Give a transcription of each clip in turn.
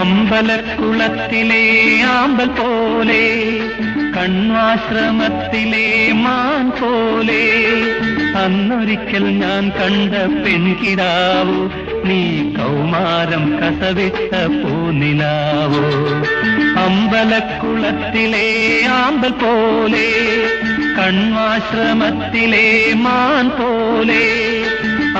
അമ്പലക്കുളത്തിലെ ആമ്പൽ പോലെ, കണ്വാശ്രമത്തിലെ മാൻ പോലെ, അന്നൊരിക്കൽ ഞാൻ കണ്ട പെൺകിടാവോ, നീ കൗമാരം കസവിട്ട പൂനിലാവോ. അമ്പലക്കുളത്തിലെ ആമ്പൽ പോലെ, കണ്വാശ്രമത്തിലെ മാൻ പോലെ,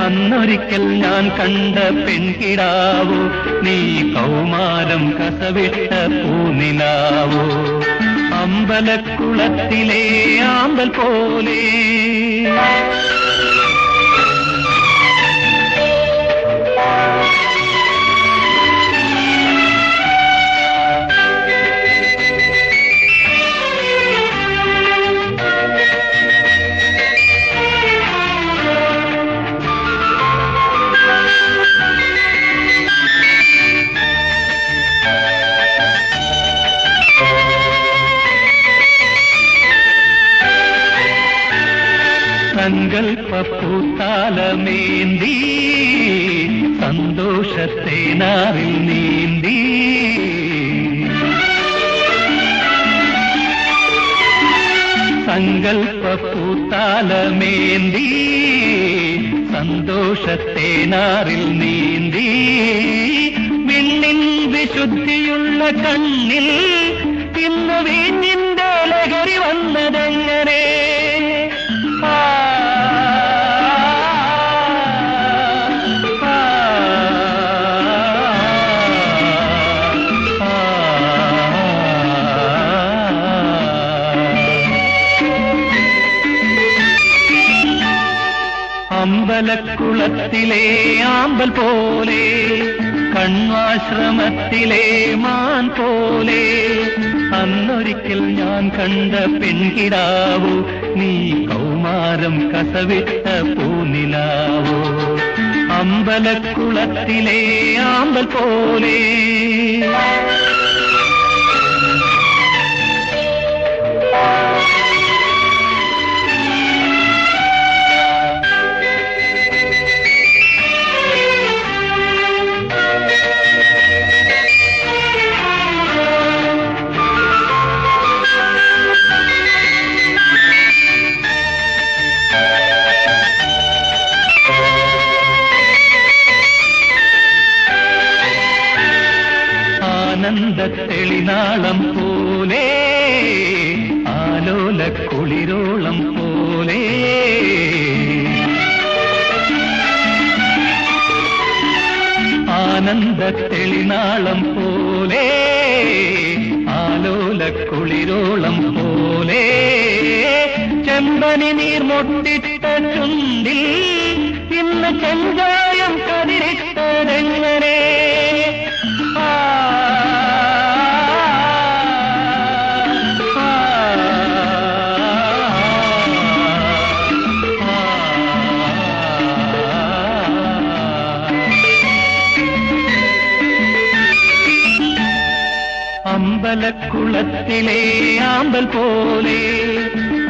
അന്നൊരിക്കൽ ഞാൻ കണ്ട പെൺകിടാവോ, നീ കൗമാരം കസവിട്ട പൂനിലാവോ. അമ്പലക്കുളത്തിലെ ആമ്പൽ പോലെ. സങ്കൽപ്പൂത്താലമേന്തി സന്തോഷത്തേനാറിൽ നീന്തി, സങ്കൽപ്പൂത്താലമേന്തി സന്തോഷത്തേനാറിൽ നീന്തി, വിണ്ണിൻ വിശുദ്ധിയുള്ള കണ്ണിൽ ഇന്ന് വീഞ്ഞിന്റെ ലഹരി വന്നതെങ്ങനെ. അമ്പലക്കുളത്തിലെ ആമ്പൽ പോലെ, കണ്വാശ്രമത്തിലെ മാൻ പോലെ, അന്നൊരിക്കൽ ഞാൻ കണ്ട പെൺകിടാവോ, നീ കൗമാരം കസവിട്ട പൂനിലാവോ. അമ്പലക്കുളത്തിലെ ആമ്പൽ പോലെ. ആനന്ദത്തെളിനാളം പോലെ, ആലോല കുളിരോളം പോലെ, ആനന്ദത്തെളിനാളം പോലെ, ആലോല കുളിരോളം പോലെ, ചെമ്പനി നീർമൊട്ടിട്ട ചുണ്ടിൽ ഇന്ന് ചെഞ്ചായം കതിരിട്ടതെങ്ങനെ. അമ്പലക്കുളത്തിലെ ആമ്പൽ പോലെ,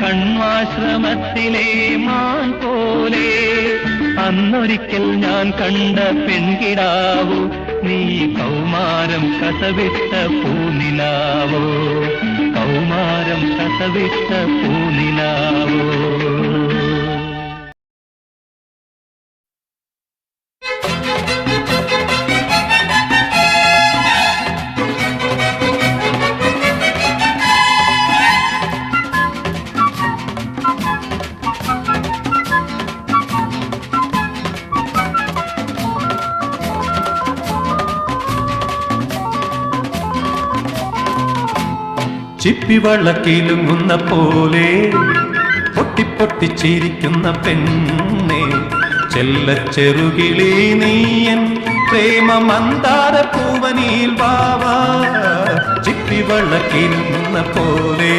കണ്വാശ്രമത്തിലെ മാൻ പോലെ, അന്നൊരിക്കൽ ഞാൻ കണ്ട പെൺകിടാവോ, നീ കൗമാരം കസവിട്ട പൂനിലാവോ. കൗമാരം കസവിട്ട പൂനിലാവോ. ചിപ്പിവളക്കിലുങ്ങുന്ന പോലെ പൊട്ടിപ്പൊട്ടിച്ചിരിക്കുന്ന പെണ്ണെ, ചെല്ലച്ചെറുകിളി നീയൻ പ്രേമ മന്ദാര പൂവനിൽ വാവാ. ചിപ്പിവളക്കിലുങ്ങുന്ന പോലെ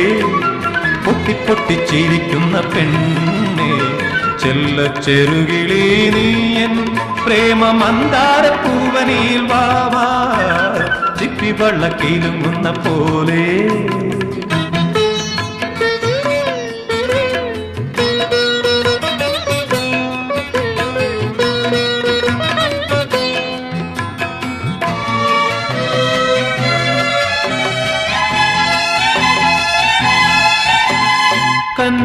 പൊട്ടിപ്പൊട്ടിച്ചിരിക്കുന്ന പെണ്ണെ, ചെല്ലച്ചെറുകിളി നീയൻ പ്രേമ മന്ദാര പൂവനിൽ വാവാ. ചിപ്പിവളക്കിലുങ്ങുന്ന പോലെ.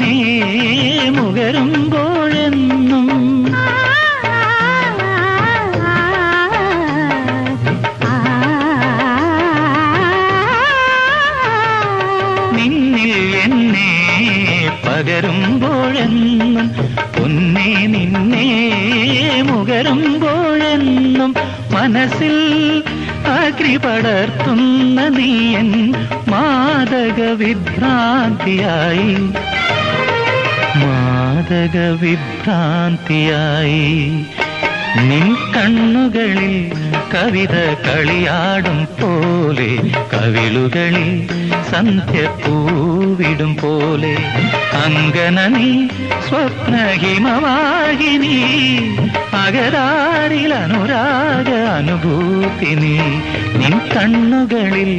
നിന്നെ മുകരുമ്പോഴെന്നും നിന്നിൽ എന്നെ പകരുമ്പോഴെന്നും പൊന്നെ നിന്നെ മുകരുമ്പോഴെന്നും മനസ്സിൽ അഗ്നി പടർത്തുന്ന നീയൻ മാദക വിഭ്രാന്തിയായി മാദക വിഭ്രാന്തിയായി നിൻ കണ്ണുകളിൽ കവിത കളിയാടും പോലെ കവിളുകളിൽ സന്ധ്യ പൂവിടും പോലെ അങ്കന നീ സ്വപ്നഹിമവാഹിനി അകരാരിൽ അനുരാഗ അനുഭൂതി നീ നിൻ കണ്ണുകളിൽ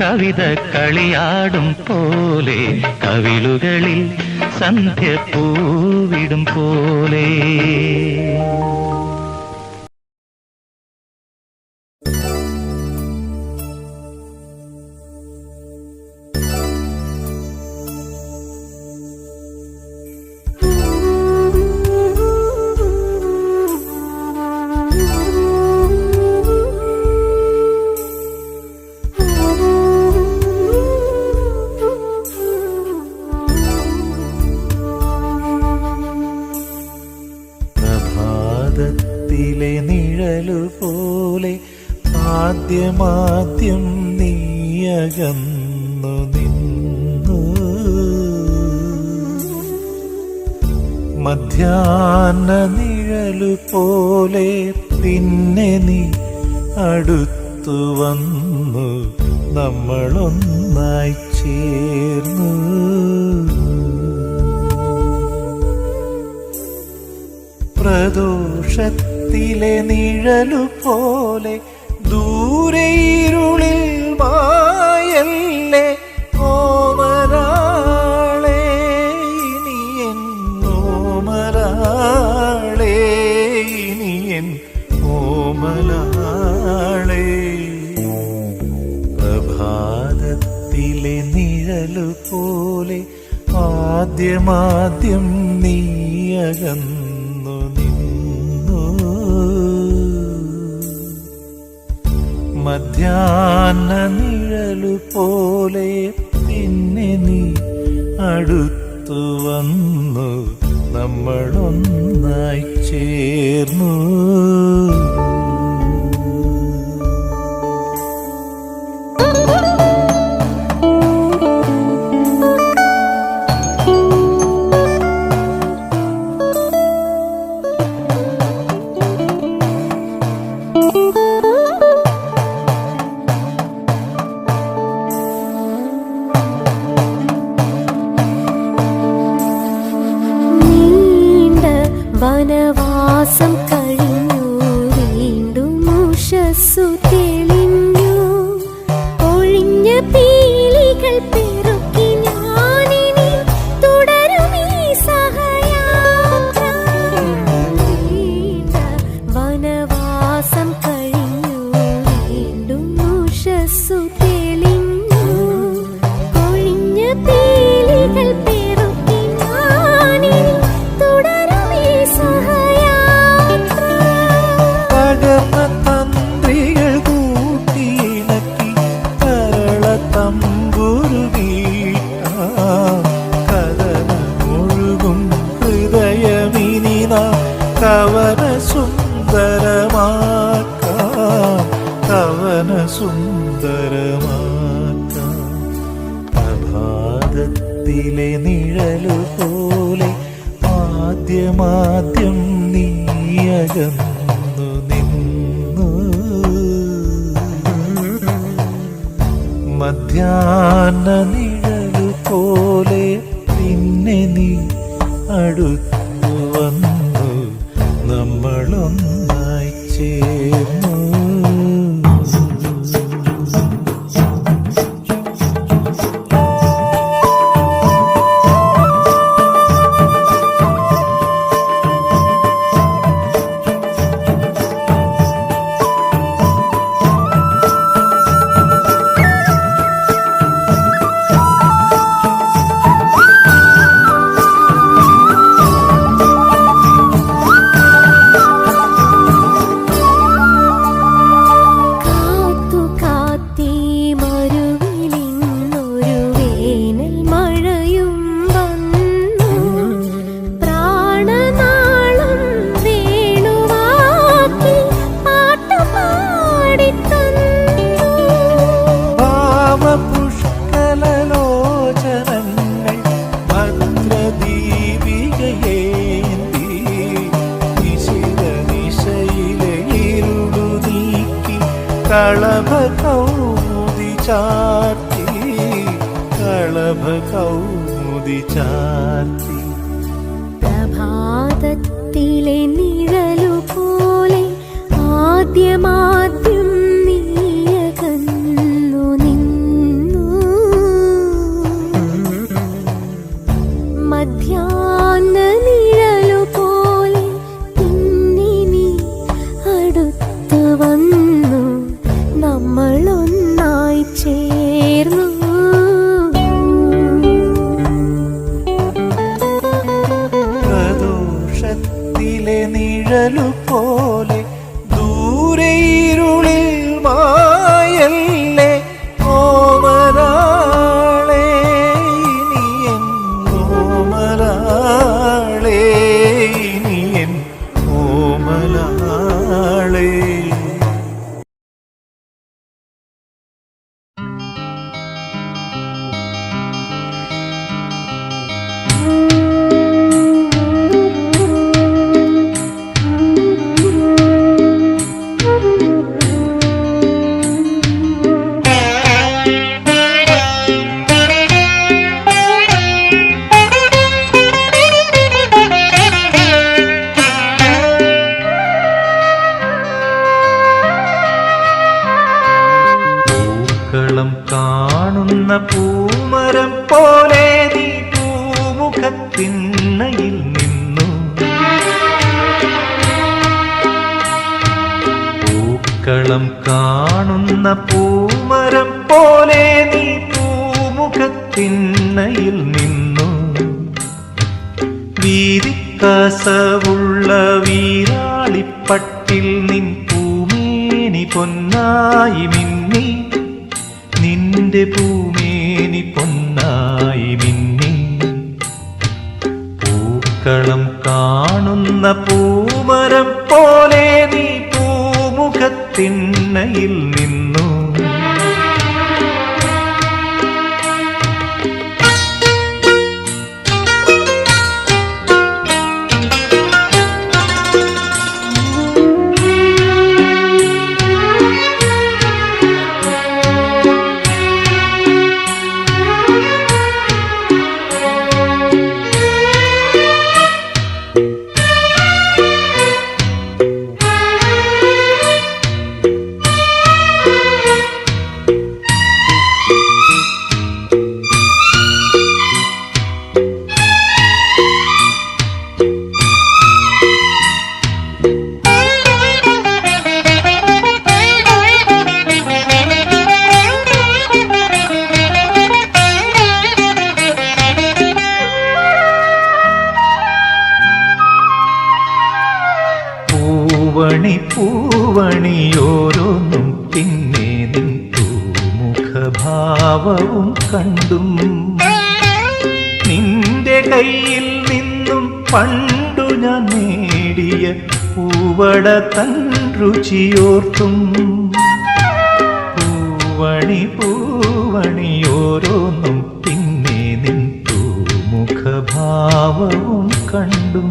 കവിത കളിയാടും പോലെ കവിളുകളിൽ സന്ധ്യ പൂവിടും പോലെ. നിഴലുപോലെ ആദ്യമാദ്യം നീയകന്നു നിന്നു മധ്യാഹ്ന നിഴലുപോലെ പിന്നെ നീ അടുത്തു വന്നു നമ്മളൊന്നായി ചേർന്നു പ്രദോഷത്തിലെ നിഴലുപോലെ ദൂരെ ഇരുളിൽ മായല്ലേ ഓമരാളെ ഇനിയൻ ഓമരാളെ ഇനിയൻ ഓമലാളെ പ്രഭാതത്തിലെ നിഴലുപോലെ ആദ്യമാദ്യം നീയകന്നു മധ്യാഹ്ന നിഴലുപോലെ പിന്നെ നീ അടുത്തു വന്നു നമ്മളൊന്നായി ചേർന്നു വനവാസം കഴിഞ്ഞു വീണ്ടും ഉഷസ്സു തെളിഞ്ഞു ഒഴിഞ്ഞ പീലികൾ പെറുക്കി ഞാനിനി തുടരുമീ സഹയാത്ര വനവാസം കഴിഞ്ഞു വീണ്ടും ഉഷസ്സു തെളിഞ്ഞു ഒഴിഞ്ഞ പീലികൾ പെറുക്കി ഞാനിനി തുടരുമീ പകർന്ന തന്ത്രികൾ കൂട്ടിയിണക്കി കരള തമ്പുരു കഥനമൊഴുകും ഹൃദയമിനി നാം കവന സുന്ദരമാക്കാം കവന സുന്ദരമാക്കാം പ്രഭാതത്തിലെ നിഴലുപോലെ ആദ്യമാദ്യം നീയകന്നു നിന്നു മധ്യാഹ്ന നിഴലുപോലെ പിന്നെ നീ അടുത്തു വന്നു നമ്മളൊന്നായി ചേർന്നു കളഭ കൗമുദി ചാർത്തി കളഭ കൗമുദി ചാർത്തി പ്രഭാതത്തിലെ നിഴലു പോലെ ആദ്യമാദ്യം നീയകന്നു നിന്നു. മധ്യാഹ്ന നിഴലു പോലെ പിന്നെ നീ അടുത്തു വന്നു. നമ്മളൊന്നായി ചേർന്നു. പ്രദോഷത്തിലെ നിഴലു പോലെ ദൂരെ ഇരുളിൽ മായല്ലേ ഓമരാളേ ഇനിയൻ ഓമരാളേ ഇനിയൻ ഓമരാളേ. പൂക്കളം കാണുന്ന പൂമരം പോലെ നീ പൂമുഖത്തിണ്ണയിൽ നിന്നു. പൂക്കളം കാണുന്ന പൂമരം പോലെ നീ പൂമുഖത്തിണ്ണയിൽ നിന്നു. വീതിക്കസവുള്ള വീരാളിപ്പട്ടിൽ നിൻ പൂമേനി പൊന്നായി മിന്നി. നിന്റെ പൂമേനി പൊന്നായി മിന്നി. പൂക്കളം കാണുന്ന പൂമരം പോലെ നീ പൂമുഖത്തിണ്ണയിൽ നിന്നു. പൂവണി പൂവണിയോരോന്നും പിന്നെ നിൻ പൂമുഖഭാവവും കണ്ടും. നിന്റെ കയ്യിൽ നിന്നും പണ്ടു ഞാൻ നേടിയ പൂവട തൻ രുചിയോർത്തും. പൂവണി പൂവണിയോരോന്നും പിന്നെ നിൻ പൂമുഖഭാവവും കണ്ടും.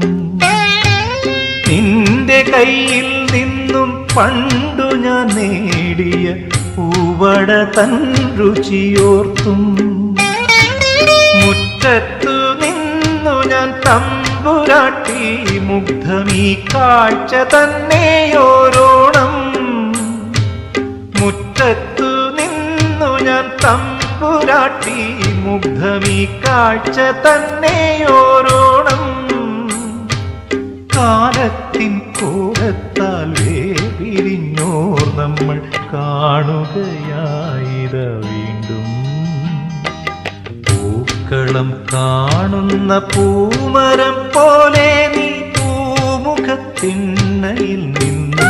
നിന്റെ കയ്യിൽ നിന്നും പണ്ടു ഞാൻ നേടിയ പൂവട തൻ രുചിയോർത്തും. മുറ്റത്തു നിന്നു ഞാൻ തമ്പുരാട്ടി മുഗ്ധമീ കാഴ്ച തന്നെയോരോണം. മുറ്റത്തു നിന്നു ഞാൻ തമ്പുരാട്ടി മുഗ്ധമീ കാഴ്ച തന്നെയോരോണം. കാലത്തിൻ കോലത്താൽ വേർപിരിഞ്ഞോർ നമ്മൾ കാണുകയായിത വീണ്ടും. പൂക്കളം കാണുന്ന പൂമരം പോലെ നീ പൂമുഖത്തിണ്ണയിൽ നിന്നു.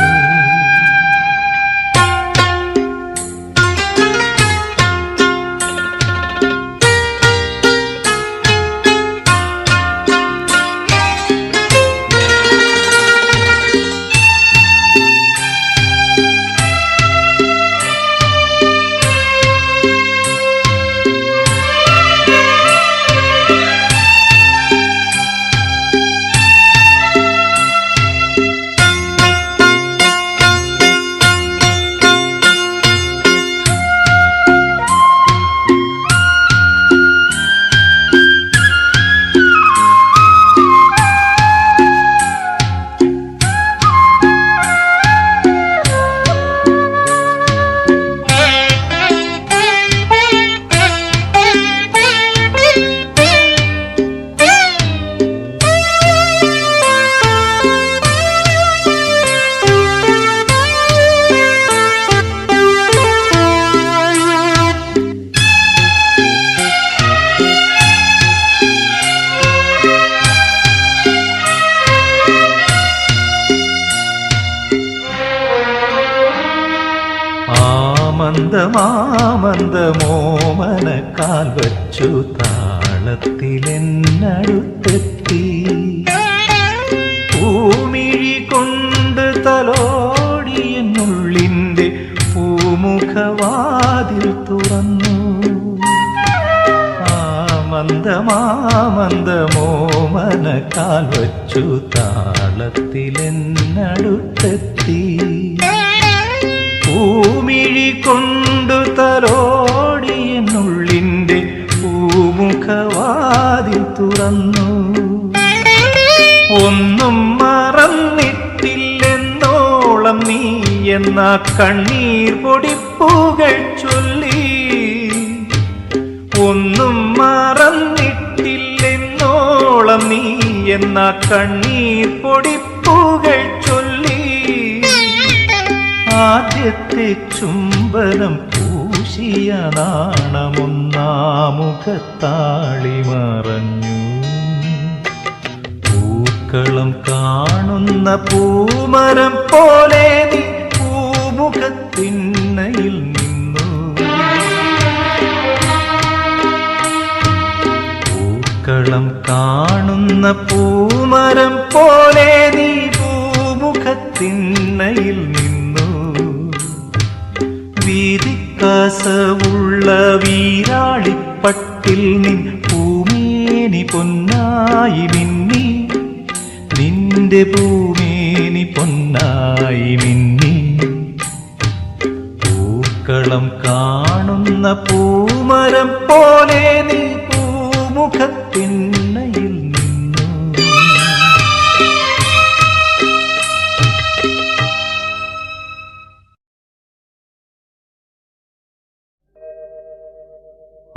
മന്ദമോമന കാൽ വച്ചു താളത്തിലെന്നടുത്തെത്തി പൂമിഴി കൊണ്ട് തലോടിയെന്നുള്ളിൻ്റെ പൂമുഖവാതിൽ തുറന്നു മന്ദമോമന കാൽ വച്ചു താളത്തിലെന്നടുത്തെത്തി പൂമിഴി കൊണ്ടു തലോടിയെന്നുള്ളിൻ്റെ പൂമുഖവാതിൽ തുറന്നു ഒന്നും മറന്നിട്ടില്ലെന്നോളം നീ എന്ന കണ്ണീർ പൊടിപ്പൂകൾ ചൊല്ലി ഒന്നും മറന്നിട്ടില്ലെന്നോളം നീ എന്ന കണ്ണീർ പൊടിപ്പൂകൾ ചൊല്ലി ആദ്യത്തെ ചുംബനം പൂശിയ നാണമൊന്നാമുഖത്താളി മറഞ്ഞു പൂക്കളം കാണുന്ന പൂമരം പോലെ നീ പൂമുഖത്തിണ്ണയിൽ നിന്നു പൂക്കളം കാണുന്ന പൂമരം പോലെ നീ പൂമുഖത്തിണ്ണയിൽ നിന്നു വീതിക്കാസവുള്ള വീരാളിപ്പട്ടിൽ നിൻ പൂമേനി പൊന്നായി മിന്നി നിന്റെ പൂമേനി പൊന്നായി മിന്നി പൂക്കളം കാണുന്ന പൂമരം പോലെ നീ പൂമുഖത്തിണ്ണയിൽ നിന്നു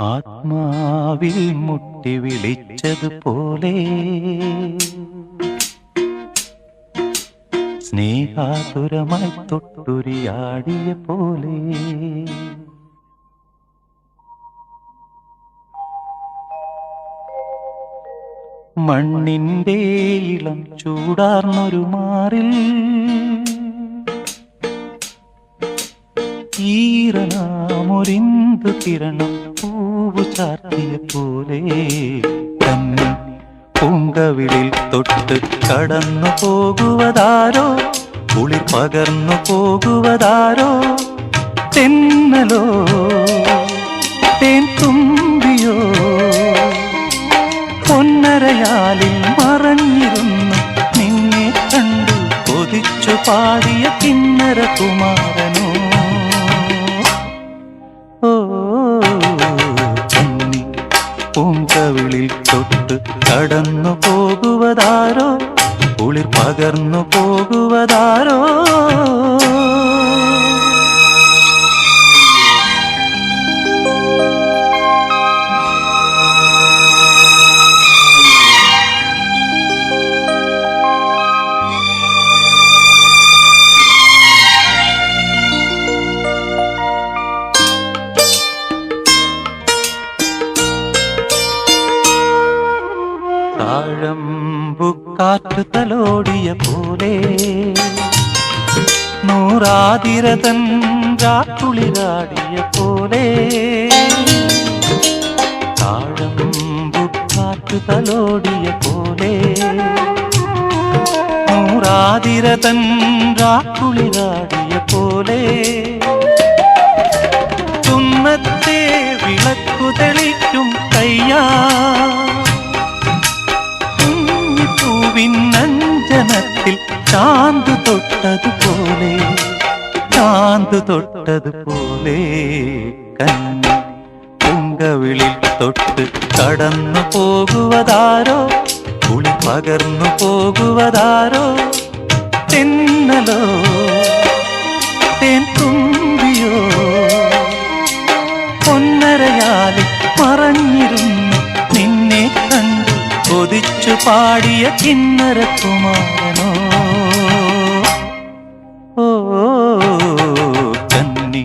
ആത്മാവിൽ മുട്ടി വിളിച്ചതുപോലെ സ്നേഹാതുരമായി തൊട്ടുരിയാടിയ പോലെ മണ്ണിൻ്റെ ഇളം ചൂടാർന്നൊരു മാറിൽ ഈറനാമൊരിന്തു കിരണം പൂവു ചാർത്തിയ പോലെ തന്നെ പൂങ്കവിളിൽ തൊട്ട് കടന്നു പോകുവതാരോ കുളിർ പകർന്നു പോകുവതാരോ തെന്നലോ തേൻ തുമ്പിയോ പൊന്നരയാലിൽ മറഞ്ഞിരുന്നു നിന്നെ കണ്ടു കൊതിച്ചു പാടിയ കിന്നര കുമാരനോ പൂങ്കവിളിൽ തൊട്ട് കടന്നു പോകുവതാരോ കുളിർ പകർന്നു പോകുവതാരോ താഴമ്പുക്കാറ്റ് തലോടിയ പോലെ നൂറാതിരതൻ രാക്കുളിരാടിയ പോലെ താഴമ്പുക്കാറ്റ് തലോടിയ പോലെ നൂറാതിരതൻ രാക്കുളിരാടിയ പോലെ തുന്നത്തെ വിളക്കു തെളിക്കും കയ്യാ പൂവിനഞ്ജനത്തിൽ ചാന്ത് തൊട്ടതുപോലെ ചാന്ത് തൊട്ടതുപോലെ കന്നി പൂങ്കവിളിൽ തൊട്ട് കടന്നു പോകുവതാരോ കുളി പകർന്നു പോകുവതാരോ തെന്നലോ തേൻ തുമ്പിയോ പൊന്നരയാലിൽ മറഞ്ഞിരുന്നു നിന്നെ കണ്ടു കൊതിച്ചു പാടിയ കിന്നര കുമാരനോ കന്നി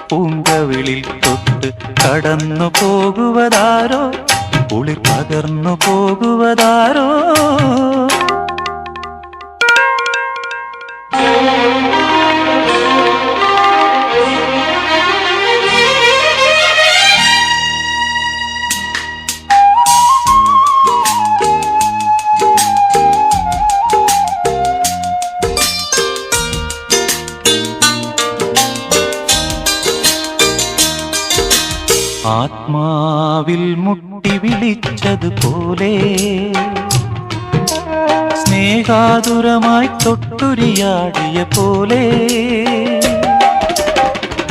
പൂങ്കവിളിൽ തൊട്ട് കടന്നു പോകുവതാരോ കുളിർ പകർന്നു പോകുവതാരോ ആത്മാവിൽ മുട്ടി വിളിച്ചതുപോലെ സ്നേഹാതുരമായി തൊട്ടുരിയാടിയ പോലെ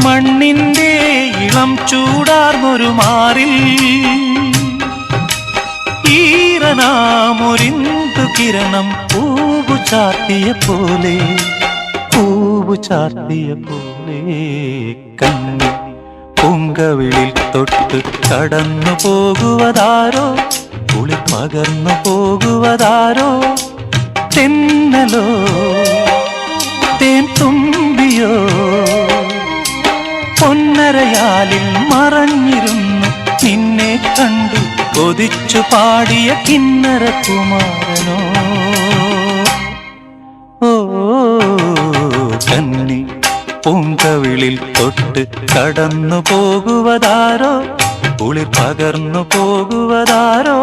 മണ്ണിന്റെ ഇളം ചൂടാർന്നൊരു മാറിൽ ഈറനാമൊരിന്തു കിരണം പൂവു ചാർത്തിയ പോലെ കണ്ണി പൂങ്കവിളിൽ തൊട്ട് കടന്നു പോകുവതാരോ കുളിർ പകർന്നു പോകുവതാരോ തെന്നലോ തേൻ തുമ്പിയോ പൊന്നരയാലിൽ മറഞ്ഞിരുന്നു നിന്നെ കണ്ടു കൊതിച്ചു പാടിയ കിന്നര കുമാരനോ ഓ കന്നി പൂങ്കവിളിൽ തൊട്ട് കടന്നു പോകുവതാരോ കുളിർ പകർന്നു പോകുവതാരോ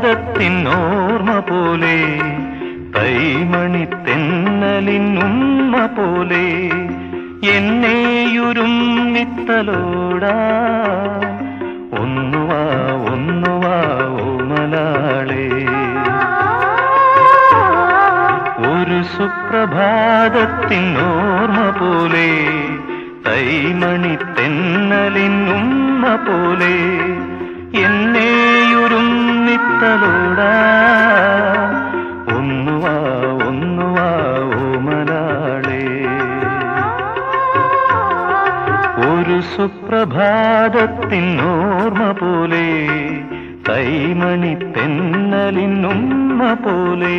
സുപ്രഭാതത്തിനോർമ്മ പോലെ തൈമണി തെന്നലിനുമ്മ പോലെ എന്നെയുരുമ്മിത്തലോടാ ഒന്നുവാ ഓമലാളെ ഒരു സുപ്രഭാതത്തിനോർമ്മ പോലെ തൈമണി തെന്നലിനുമ്മ പോലെ എന്നെയുരുമ്മിത്തലോടാ ഒന്നുവാ ഓമലാളെ ഒരു സുപ്രഭാതത്തിനോർമ്മ പോലെ തൈമണി തെന്നലിനുമ്മ പോലെ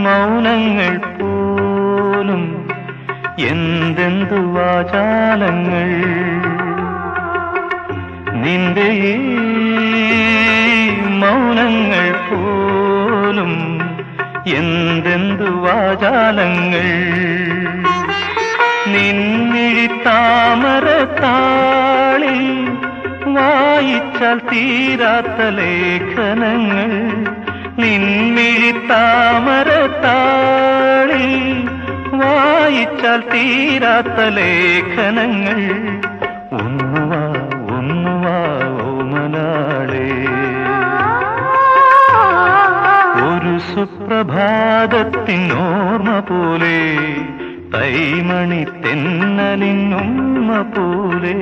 മൗനങ്ങൾ പോലും എന്തെന്തു വാചാലങ്ങൾ നിന്റെ മൗനങ്ങൾ പോലും എന്തെന്തു വാചാലങ്ങൾ നിന്നിഴി താമര താളിൽ വായിച്ചാൽ തീരാത്ത ലേഖനങ്ങൾ നിന്നിഴി താമര താളിൽ വായിച്ചാൽ തീരാത്ത ലേഖനങ്ങൾ ഒന്നുവാ ഓമലാളെ ഒരു സുപ്രഭാതത്തിനോർമ്മ പോലെ തൈമണി തെന്നലിനുമ്മ പോലെ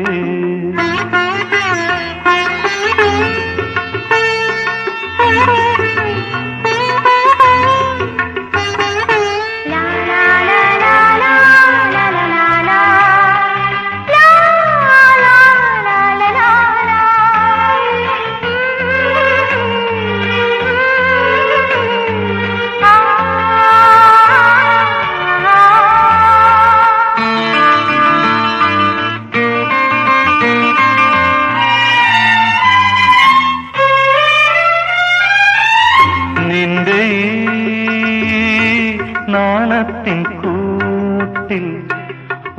നാണത്തിൻ കൂട്ടിൽ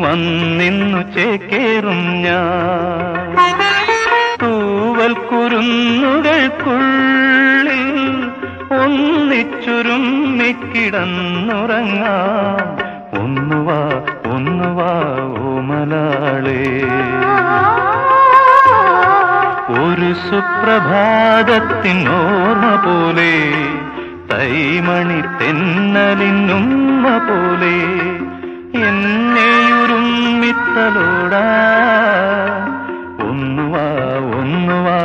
വന്നിന്നു ചേക്കേറും ഞാൻ തൂവൽ കുരുന്നുകൾക്കുള്ളിൽ ഒന്നിച്ചുരുമ്മിക്കിടന്നുറങ്ങാം ഒന്നുവാ ഒന്നുവാ ഓമലാളേ. ഒരു സുപ്രഭാതത്തിനോർമ്മ പോലെ തൈമണി തെന്നലിന്നുമ്മ പോലെ എന്നെയുരുമ്മിത്തലോടാ. ഒന്നുവാ ഒന്നുവാ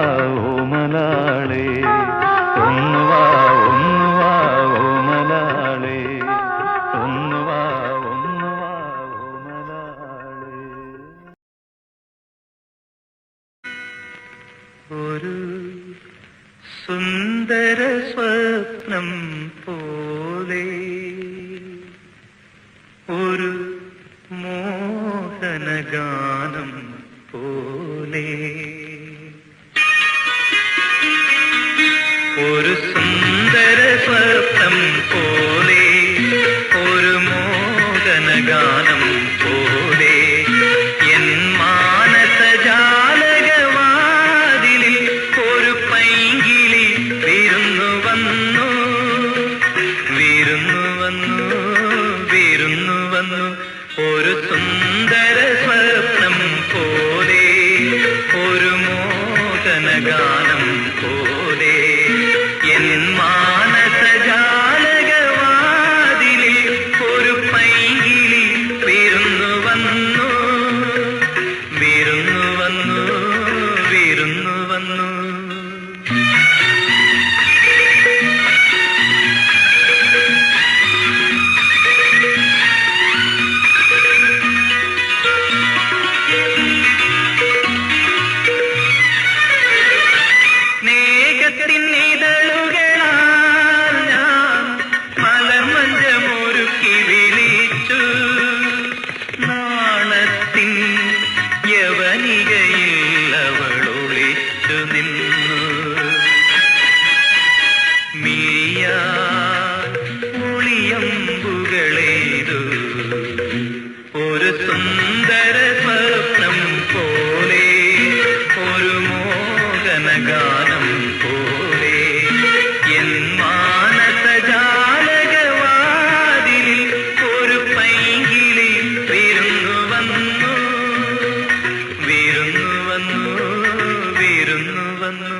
ഓമലാളേ. ഒന്നുവാ ഒന്നുവാ ഓമലാളേ. ഒന്നുവാ ഒന്നുവാ ഓമലാളേ. ഒരു സുന്ദര സ്വപ്നം പോലെ ഒരു മോഹനഗാനം പോലെ ഒരു സുന്ദര സ്വപ്നം പോലെ ഒരു മോഹനഗാനം പോലെ എൻ മാനസജാലകവാതിലിൽ ഒരു പൈങ്കിളി വിരുന്നു വന്നു വിരുന്നു വന്നു വിരുന്നു വന്നു. ഒരു സുന്ദര സ്വപ്നം പോലെ ഒരു മോഹനഗാനം പോലെ എൻ മാനസജാലകവാതിലിൽ ഒരു പൈങ്കിളി വിരുന്നു വന്നു വിരുന്നു വന്നു വിരുന്നു വന്നു. സ്നേഹത്തിനിതളുകളാൽ ഞാൻ മലർമഞ്ചമൊരുക്കി വിളിച്ചു. നാണത്തിൻ യവനികയിൽ അവളൊളിച്ചു നിന്നു. മിഴിയാ ഒളിയമ്പുകളെയ്തു ഒരു സുന്ദര സ്വപ്നം പോലെ ഒരു മോഹനഗാനം പോലെ എൻ മാനസജാലകവാതിലിൽ ഒരു പൈങ്കിളി വിരുന്നു വന്നു വിരുന്നു വന്നു വിരുന്നു വന്നു.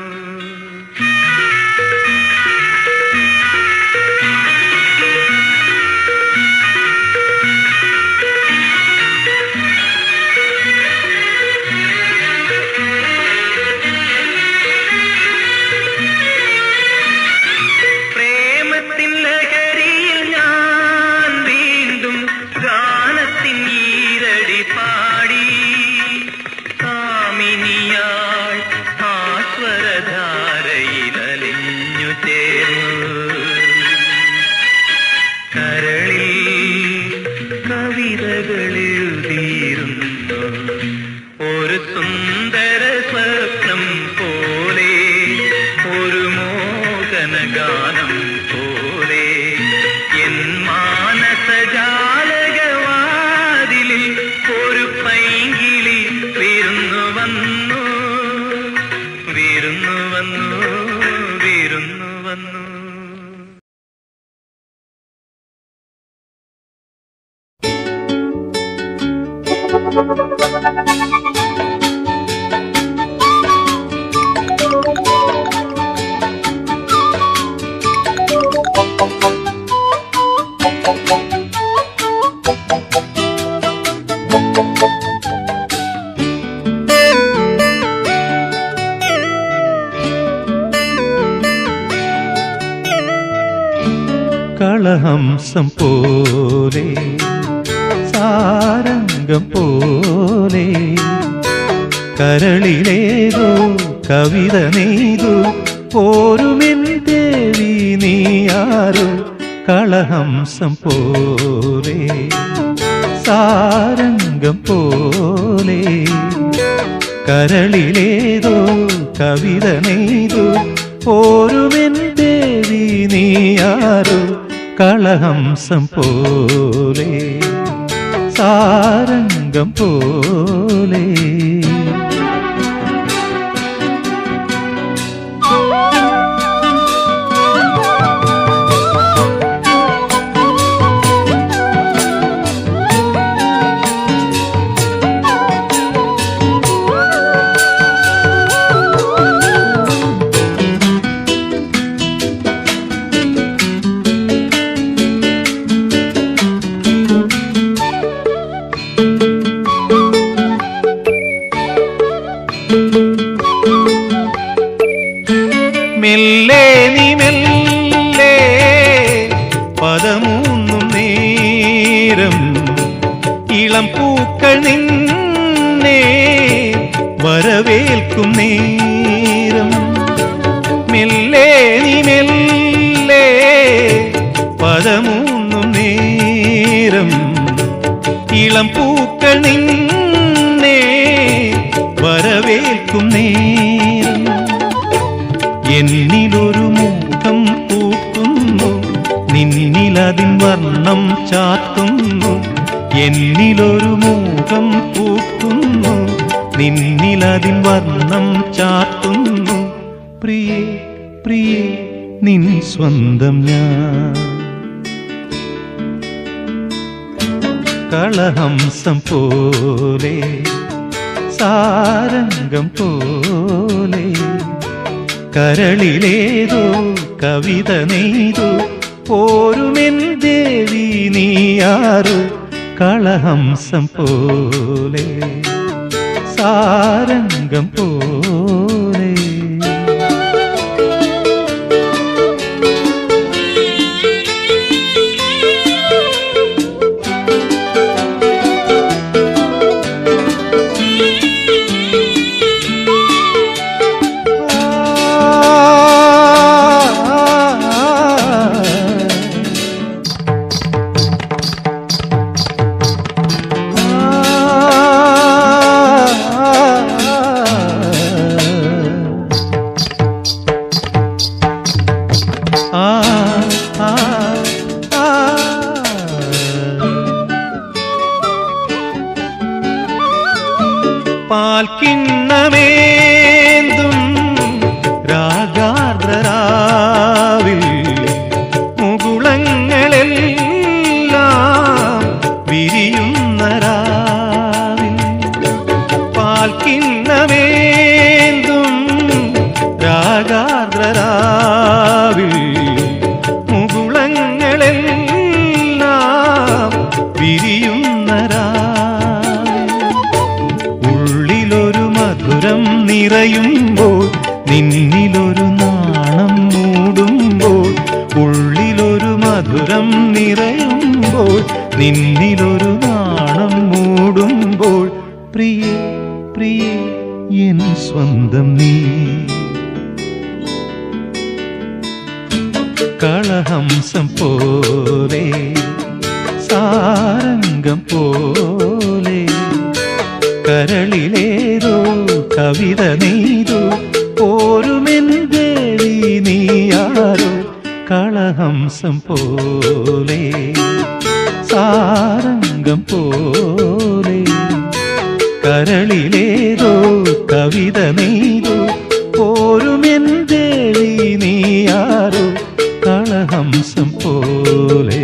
പ്രേമത്തിൻ ലഹരിയിൽ ഞാൻ വീണ്ടും ഗാനത്തിൻ ഈരടി പാടി. കാമിനിയാൾ ആസ്വരധാരയിലലിഞ്ഞു ചേർന്നു. കരളിൽ കവിതകളെഴുതിയിരുന്നു ഒരു സുന്ദര സ്വപ്നം പോലെ ഒരു മോഹനഗാനം പോലെ എൻ മാനസജാലകവാതിലിൽ ഒരു പൈങ്കിളി വിരുന്നു വന്നു വിരുന്നു വന്നു വിരുന്നു വന്നു. കളഹംസം പോലെ സാരംഗം പോലെ കരളിലേതോ കവിത നെയ്തു പോരുമെൻ ദേവി നീയാരോ. കളഹംസം പോലെ സാരംഗം പോലെ കരളിലേതോ കവിത നെയ്തു പോരുമെൻ ദേവി നീയാരോ. കളഹംസം പോലെ സാരംഗം പോലെ. മെല്ലെ നീ മെല്ലെ പദമൂന്നും നേരം ഇളം പൂക്കൾ നിന്നെ വരവേൽക്കും നേരം മെല്ലെ നീ മെല്ലെ പദമൂന്നും നേരം ഇളം പൂക്കൾ നിന്നെ വരവേൽക്കും നേരം എന്നിലൊരു മുഖം പൂക്കുന്നു നിന്നിലതിൻ വർണ്ണം ചാത്തുന്നു എന്നിലൊരു മുഖം പൂക്കുന്നു നിന്നിലതിൻ വർണ്ണം ചാത്തുന്നു പ്രിയേ പ്രിയേ നിൻ സ്വന്തം ഞാൻ കളഹംസം പോലെ സാരംഗം പോലെ കരളിലേതോ കവിത നെയ്തു പോരുമെൻ ദേവി നീയാറ് കളഹംസം പോലെ സാരംഗം പോലെ പാൽക്കിണ്ണമേന്തും രാഗാർദ്രരാവിൽ മുകുളങ്ങളെല്ലാം വിരിയുന്ന രാവിൽ പാൽക്കിണ്ണമേന്തും രാഗാർദ്രരാവിൽ മുകുളങ്ങളെല്ലാം വിരിയുന്ന മധുരം നിറയുമ്പോൾ നിന്നിലൊരു നാണം മൂടുമ്പോൾ ഉള്ളിലൊരു മധുരം നിറയുമ്പോൾ നിന്നിലൊരു നാണം മൂടുമ്പോൾ പ്രിയേ പ്രിയേ എൻ സ്വന്തം നീ കളഹംസം പോലെ സാരംഗം പോലെ കരളിലേതോ കവിത നെയ്തു പോരുമെൻ ദേവി നീയാരോ കളഹംസം പോലെ സാരംഗം പോലെ കരളിലേതോ കവിത നെയ്തു പോരുമെൻ ദേവി നീയാരോ കളഹംസം പോലെ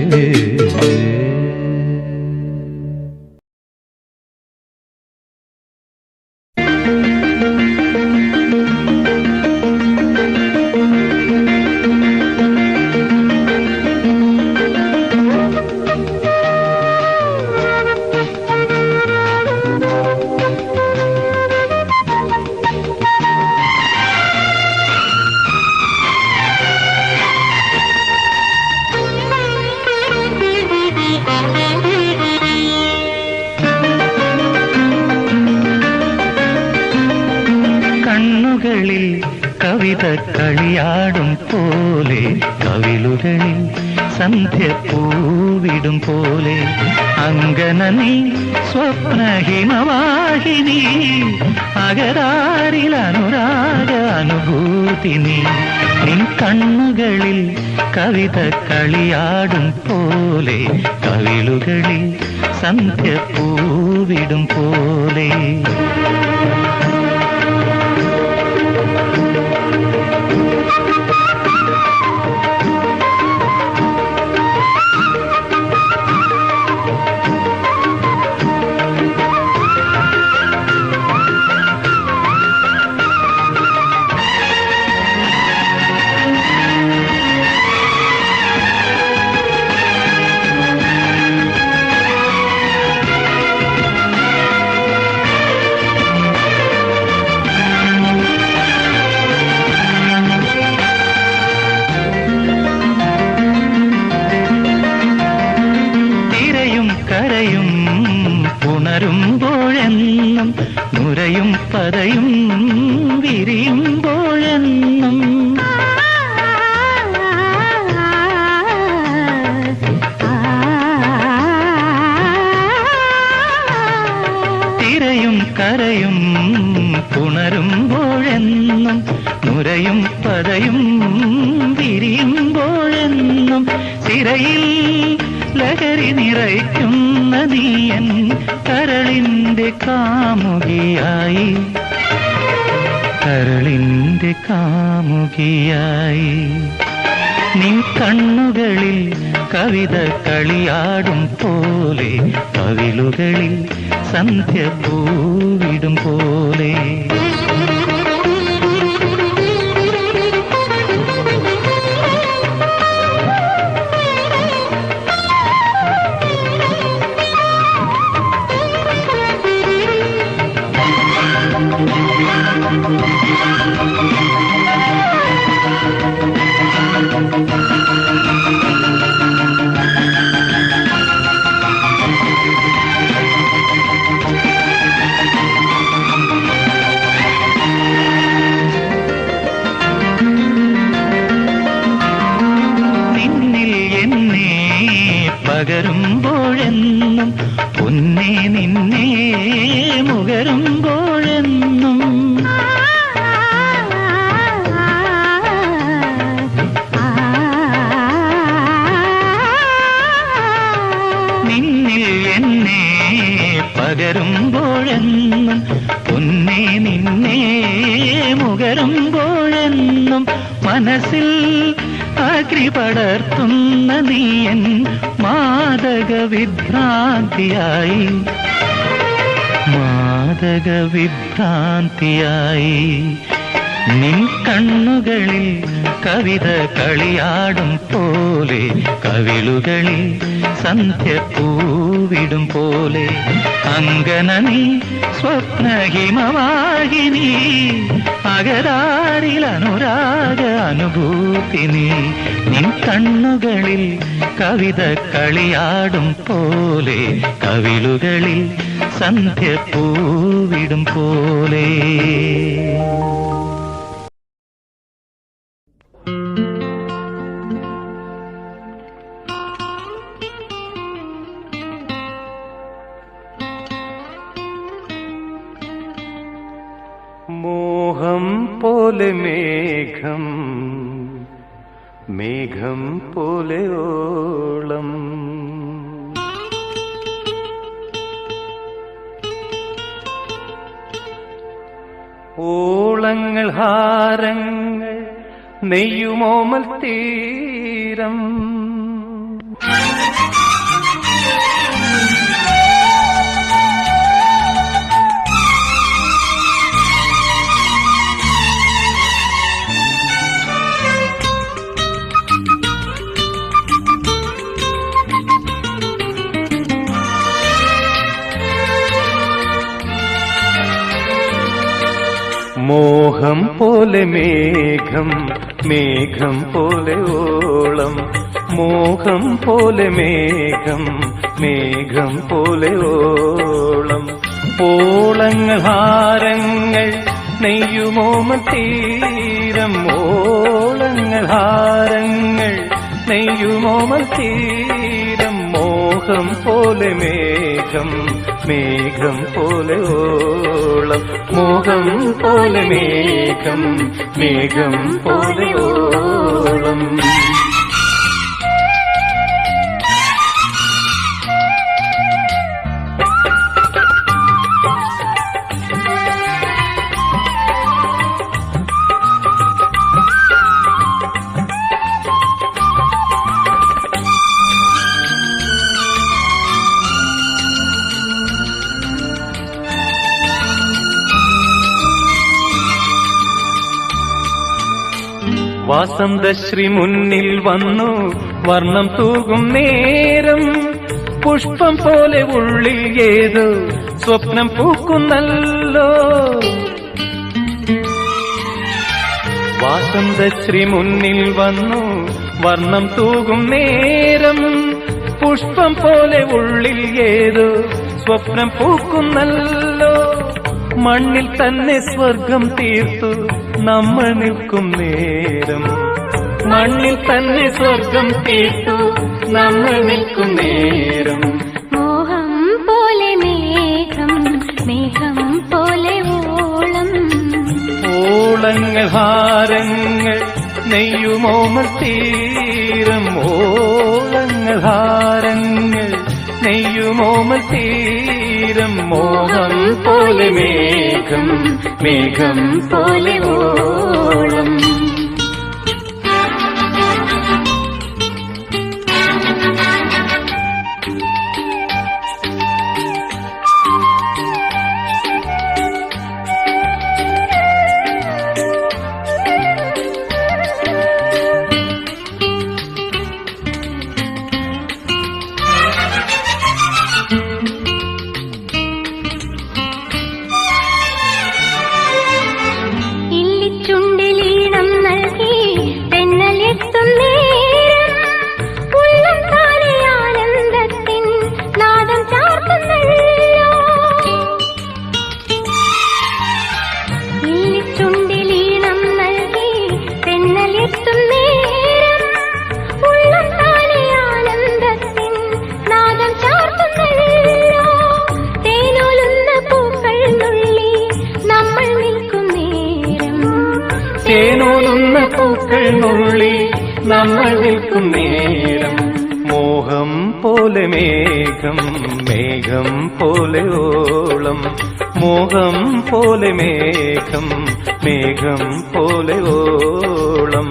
കവിത കളിയാടും പോലെ കവിളുകളിൽ സന്ധ്യ പൂവിടും പോലെ അങ്കന നീ സ്വപ്നഹിമവാഹിനി അകരാരിൽ അനുരാഗ അനുഭൂതി നീ നിൻ കണ്ണുകളിൽ കവിത കളിയാടും പോലെ കവിളുകളിൽ സന്ധ്യ പൂവിടും പോലെ വിരിയുമ്പോഴെന്നും സിരയിൽ ലഹരി നിറയ്ക്കുന്ന നീയൻ കരളിന്റെ കാമുകിയായി, കരളിന്റെ കാമുകിയായി. നിൻ കണ്ണുകളിൽ കവിത കളിയാടും പോലെ, കവിളുകളിൽ സന്ധ്യ പൂവിടും പോലെ. പകരുമ്പോഴെന്നും പൊന്നേ നിന്നെ മുകരുമ്പോഴെന്നും നിന്നിൽ എന്നെ പകരുമ്പോഴെന്നും പൊന്നേ നിന്നെ മുകരുമ്പോഴെന്നും മനസ്സിൽ അഗ്നി പടർത്തുന്ന നീയൻ മാദക വിഭ്രാന്തിയായി, മാദക വിഭ്രാന്തിയായി. നിൻ കണ്ണുകളിൽ കവിത കളിയാടും പോലെ, കവിളുകളിൽ സന്ധ്യ പൂവിടും പോലെ. അങ്കന നീ സ്വപ്നഹിമവാഹിനി, അകരാരിൽ അനുരാഗ അനുഭൂതി നീ. നിൻ കണ്ണുകളിൽ കവിത കളിയാടും പോലെ, കവിളുകളിൽ സന്ധ്യ പൂവിടും പോലെ. മോഹം പോലെ മേഘം, മേഘം പോലെ ഓളം. ഓളങ്ങൾ ഹാരങ്ങൾ നെയ്യുമോമൽ തീരം. മോഹം പോലെ മേഘം, മേഘം പോലെ ഓളം. മോഹം പോലെ മേഘം, മേഘം പോലെ ഓളം. ഓളങ്ങൾ ഹാരങ്ങൾ നെയ്യുമോമൽ തീരം. ഓളങ്ങൾ ഹാരങ്ങൾ നെയ്യുമോമൽ തീരം. മോഹം പോലെ മേഘം, മേഘം പോലെ ഓളം. മോഹം പോലെ മേഘം, മേഘം പോലെ ഓളം. വാസന്തശ്രീ മുന്നിൽ വന്നു വർണ്ണം തൂകും നേരം. പുഷ്പം പോലെ ഉള്ളിൽ ഏതോ സ്വപ്നം പൂക്കുന്നല്ലോ. വാസന്തശ്രീ മുന്നിൽ വന്നു വർണ്ണം തൂകും നേരം. പുഷ്പം പോലെ ഉള്ളിൽ ഏതോ സ്വപ്നം പൂക്കുന്നല്ലോ. മണ്ണിൽ തന്നെ സ്വർഗം തീർത്തു നമ്മൾ നിൽക്കും നേരം. മണ്ണിൽ തന്നെ സ്വർഗം തീർത്തു നമ്മൾ നിൽക്കും നേരം. മോഹം പോലെ മേഘം, മേഘം പോലെ ഓളം. ഓളങ്ങൾ ഹാരങ്ങൾ നെയ്യുമോമൽ തീരം ഓളങ്ങൾ ഹാരങ്ങൾ നെയ്യുമോമൽ തീരം മോഹം പോലെ മേഘം മേഘം പോലെ ഓളം തേനോലുന്ന പൂക്കൾ നുള്ളി നമ്മൾ നിൽക്കും നേരം മോഹം പോലെ മേഘം മേഘം പോലെ ഓളം മോഹം പോലെ മേഘം മേഘം പോലെ ഓളം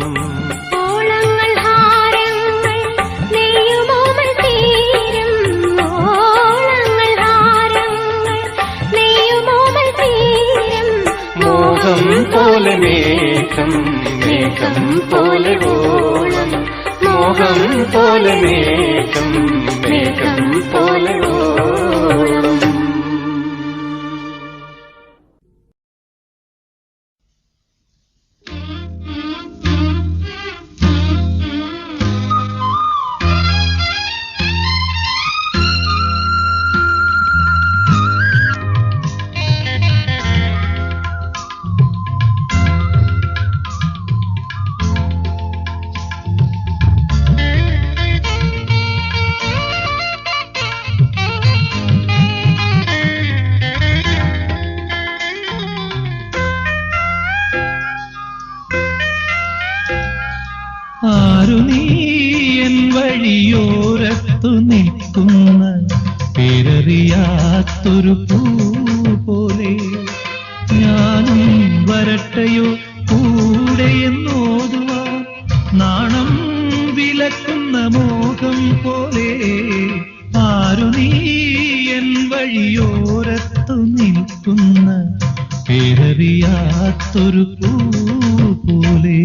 മോഹം പോലെ മേഘം മേഘം പോലെ ഓളം മോഹം പോലെ മേഘം മേഘം പോലെ ഓളം ആരു നീ എൻ വഴിയോരത്തു നിൽക്കുന്ന പേരറിയാത്തൊരു പൂ പോലെ ഞാനും വരട്ടയോ കൂടെയെന്നോതുവാൻ നാണം വിലക്കുന്ന മോഹം പോലെ ആരു നീ എൻ വഴിയോരത്തു നിൽക്കുന്ന പേരറിയാത്തൊരു പൂ പോലെ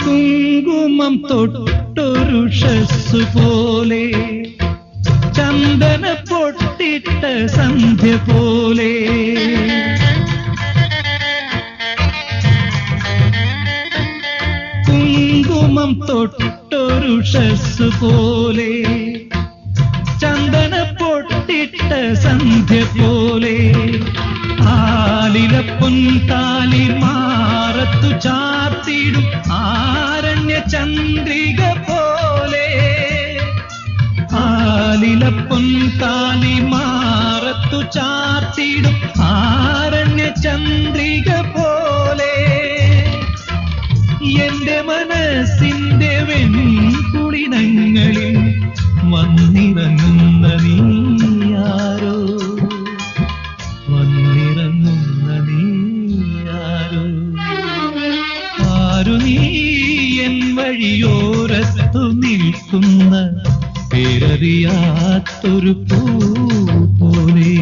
കുങ്കുമം തൊട്ടൊരു ഷസ്സു പോലെ ചന്ദന പൊട്ടിട്ട സന്ധ്യ പോലെ കുങ്കുമം തൊട്ടൊരു ഷസ്സു പോലെ ചന്ദന പൊട്ടിട്ട സന്ധ്യ പോലെ ആലിലപ്പൊൻതാലി മാറത്തു ചാർത്തിടും ആരണ്യ ചന്ദ്രിക പോലെ ആലിലപ്പൊൻതാലി മാറത്തു ചാർത്തിടും ആരണ്യ ചന്ദ്രിക പോലെ എന്റെ മനസ്സിന്റെ വെൺകുളിനങ്ങളിൽ വന്നിറങ്ങുന്ന നീയാരോ വന്നിറങ്ങുന്ന നീയാരോ ആരു നീ എൻ വഴിയോരത്തു നിൽക്കുന്ന പേരറിയാത്തൊരു പൂ പോലെ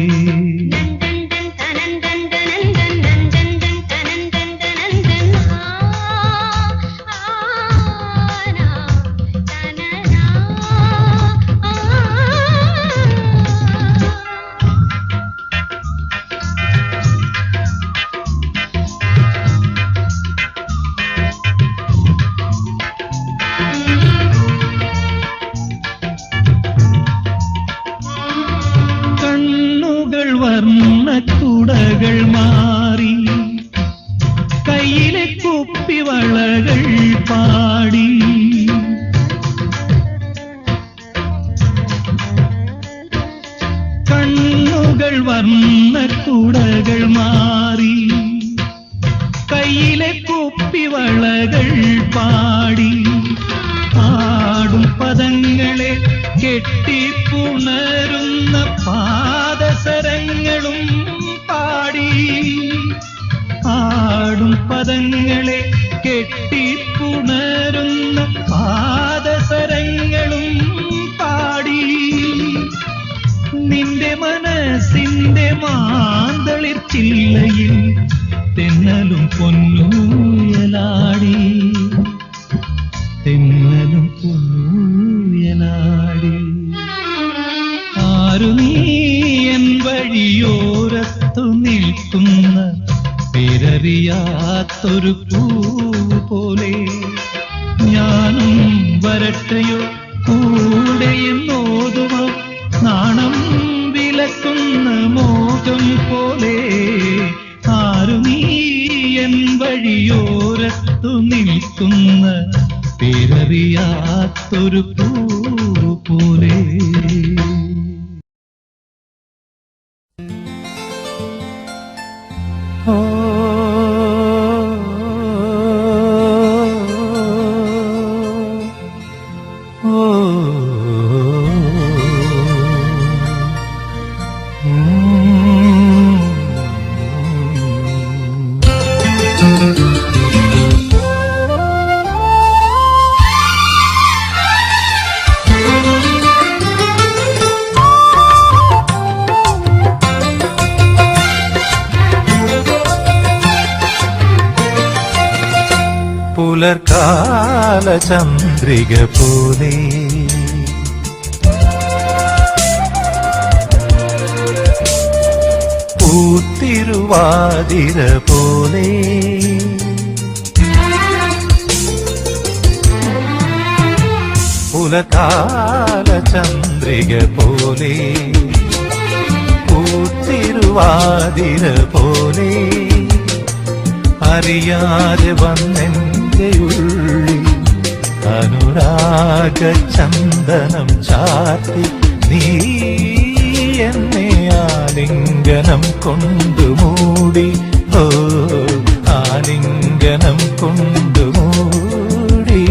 കയ്യിലെ കുപ്പിവളകൾ പാടി കണ്ണുകൾ വർണ്ണക്കുടകൾ മാറി കയ്യിലെ കുപ്പിവളകൾ പാടി ആടും പദങ്ങളെ കെട്ടിപ്പുണരുന്ന പാദസരങ്ങളും പാടി ആടും പദങ്ങളെ കെട്ടിപ്പുണരുന്ന പാദസരങ്ങളും പാടി നിന്റെ മനസ്സിന്റെ മാന്തളിർ ചില്ലയിൽ തെന്നലും പൊന്നൂയലാടി തെന്നലും പൊന്നൂയലാടി ആരു നീ എൻ വഴിയോരത്തു നിൽക്കുന്ന പേരറിയാത്തൊരു പൂ പോലെ ഞാനും വരട്ടെയോ കൂടെ എന്നോതുമോ നാണം വിലക്കുന്ന മോഹം പോലെ ആരു നീ എൻ വഴിയോരത്തു നിൽക്കുന്ന പേരറിയാത്തൊരു പൂ പോലെ പുലർകാല ചന്ദ്രിക പോലെ പൂത്തിരുവാതിര പോലെ പുലർകാല ചന്ദ്രിക പോലെ പൂത്തിരുവാതിര പോലെ അറിയാതെ വന്നെന്റെ ഉള്ളിൽ അനുരാഗ ചന്ദനം ചാർത്തി നീ എന്നെ ആലിംഗനം കൊണ്ടുമൂടി ഓ ആലിംഗനം കൊണ്ടുമൂടി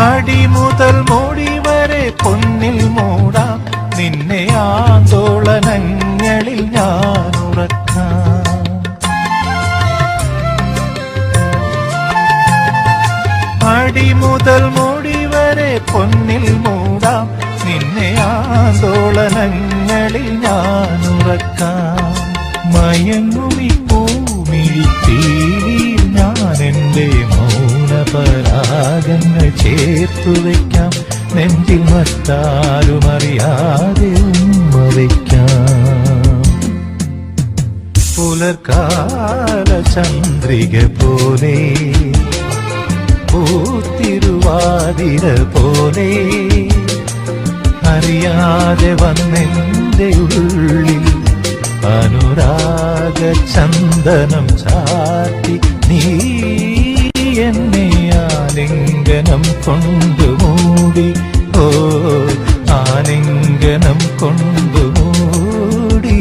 അടിമുതൽ മുടി വരെ പൊന്നിൽ മൂടാം നിന്നെ ആന്തോളനങ്ങളിൽ ഞാൻ ഉറക്കാം അടിമുതൽ മുടി വരെ പൊന്നിൽ മൂടാം നിന്നെ ആന്തോളനങ്ങളിൽ ഞാൻ ഉറക്കാം മയങ്ങുമി ഭൂമിയിൽ ഞാൻ എന്റെ മൗനപരാഗങ്ങൾ ചേർത്തു വയ്ക്കാം നെഞ്ചിൽ മറ്റാരും അറിയാതെ ഉമ്മ വയ്ക്കാം പുലർകാല ചന്ദ്രിക പോലെ പൂത്തിരുവാതിര പോലെ അറിയാതെ വന്നെന്റെ ഉള്ളിൽ അനുരാഗ ചന്ദനം ചാർത്തി നീ എന്നെ ആലിംഗനം കൊണ്ടുമൂടി ഓ ആലിംഗനം കൊണ്ടുമൂടി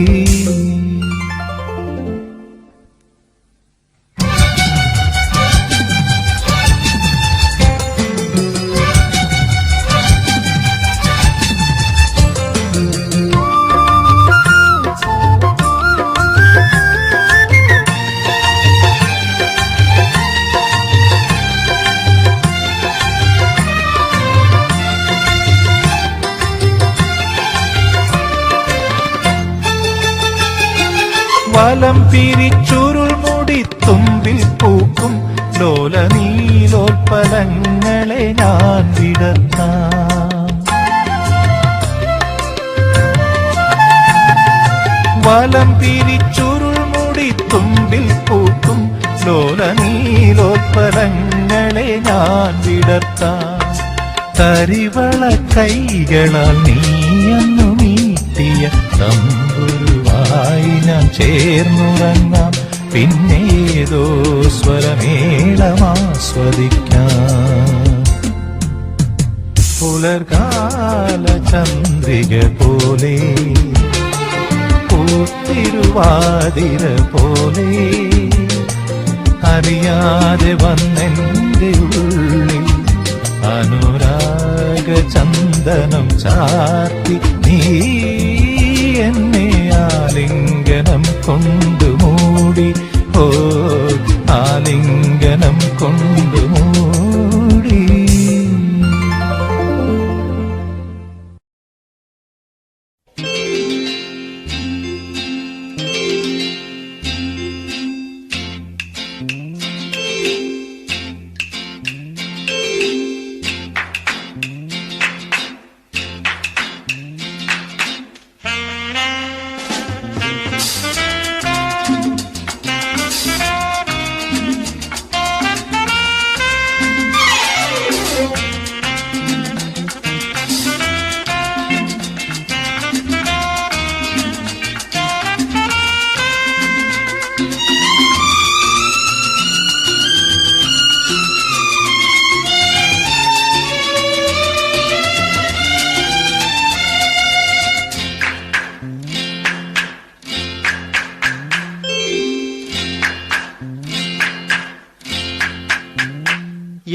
വലം പിരിച്ചുരുൾ മുടി തുമ്പിൽ പൂക്കും ലോല നീലോൽപ്പലങ്ങളെ ഞാൻ വിടർത്താം. വലം പിരിച്ചുരുൾ മുടി തുമ്പിൽ പൂക്കും ലോല നീലോൽപ്പലങ്ങളെ ഞാൻ വിടർത്താം. തരിവള കൈകളാൽ നീയന്നു നീട്ടിയ തമ്പുരുവായി ഞാൻ ചേർന്നുറങ്ങാം. പിന്നെ ഏതോ സ്വരമേളമാസ്വദിക്കാം. പുലർകാല ചന്ദ്രിക പോലെ പൂത്തിരുവാതിര പോലെ അറിയാതെ വന്നെന്റെ ഉള്ളിൽ അനുരാഗ ചന്ദനം ചാർത്തി നീ എന്നെ ആലിംഗനം കൊണ്ടു മൂടി. ഓ ആലിംഗനം കൊണ്ടു മൂടി.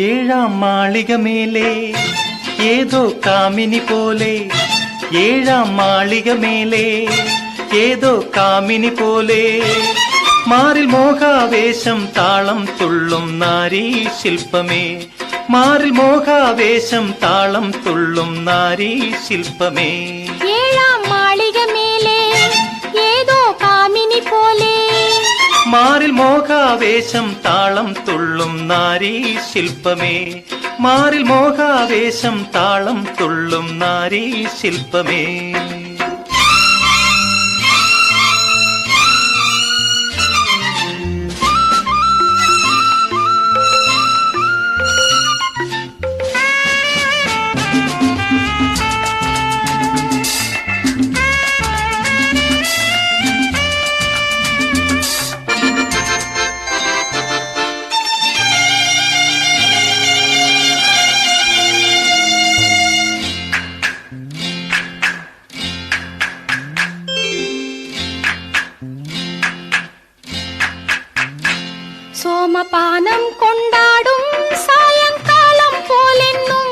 ഏഴാം മാളിക മേലെ ഏതോ കാമിനി പോലെ, ഏഴാം മാളിക മേലെ ഏതോ കാമിനി പോലെ, മാറിൽ മോഹാവേശം താളം തുള്ളും നാരീ ശില്പമേ, മാറിൽ മോഹാവേശം താളം തുള്ളും നാരീ ശില്പമേ. ഏഴാം മാളിക മേലെ ഏതോ കാമിനി പോലെ, മാറിൽ മോഹാവേശം താളം തുള്ളും നാരീ ശില്പമേ, മാറിൽ മോഹാവേശം താളം തുള്ളും നാരീ ശില്പമേ. സോമപാനം കൊണ്ടാടും സായങ്കാലം പോലെന്നും,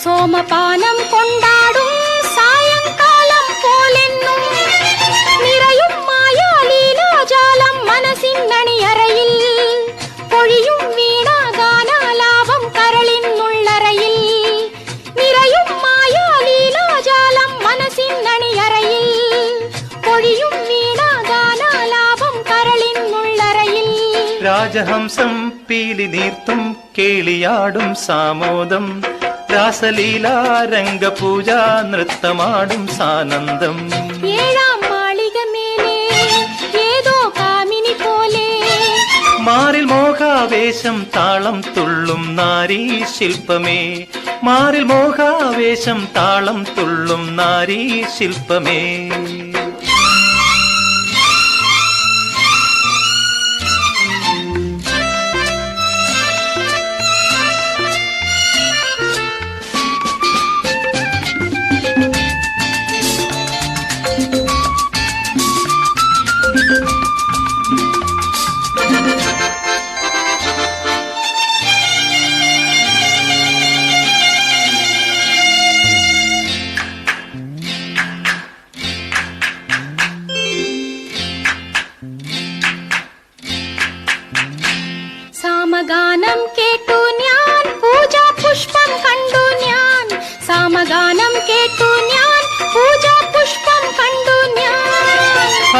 സോമപാനം കൊണ്ടാടും സായങ്കാലം പോലെന്നും, നിറയും മായാലീലാജാലം മനസ്സിന്നണിയറയിൽ, പൊഴിയും വീണാഗാനാലാപം കരളിനുള്ളറയിൽ, നിറയും മായാലീലാജാലം മനസ്സിന്നണിയറയിൽ, പൊഴിയും വീണാഗാനാലാപം കരളിനുള്ളറയിൽ. രാജഹംസം പീലി നീർത്തും കേളിയാടും സാമോദം, രാസലീലാ രംഗപൂജ നൃത്തമാടും സാനന്ദം. ഏഴാം മാളിക മേലെ ഏതോ കാമിനി പോലെ, മാറിൽ മോഹാവേശം താളം തുള്ളും നാരീ ശില്പമേ, മാറിൽ മോഹാവേശം താളം തുള്ളും നാരീ ശില്പമേ.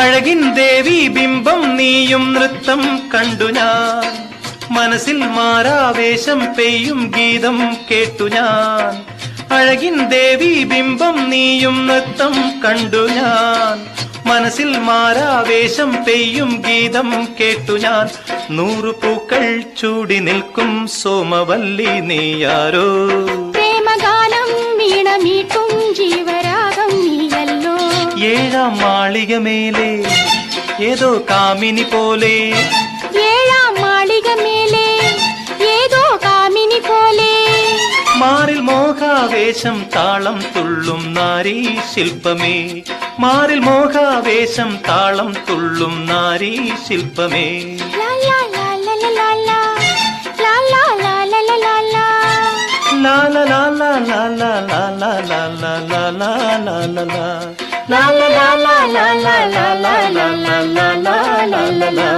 അഴകിൻ ദേവി ബിംബം നീയും നൃത്തം കണ്ടു ഞാൻ, മനസ്സിൽ മാറാവേശം പെയ്യും ഗീതം കേട്ടു ഞാൻ. അഴകിൻ ദേവി ബിംബം നീയും നൃത്തം കണ്ടു ഞാൻ, മനസ്സിൽ മാറാവേശം പെയ്യും ഗീതം കേട്ടു ഞാൻ. 100 പൂക്കൾ ചൂടി നിൽക്കും സോമവല്ലി നീയാരോ, പ്രേമഗാനം വീണമീട്ടും ജീവരാഗം നീയല്ലോ. 7ാം മാളികമേലെ ഏതോ കാമിനി പോലെ, 7ാം മാളികമേലെ ഏതോ കാമിനി പോലെ. മാറിൽ മോഹാവേശം താളം തുള്ളും നാരീ ശില്പമേ, മാറിൽ മോഹാവേശം താളം തുള്ളും നാരീ ശില്പമേ. ലാ ലാ ലാ ലാ ലാ ലാ ലാ ലാ ലാ ലാ ലാ ലാ ലാ. La la la la la la la la la la la la la la la. La la la la la la la la la la la la la la.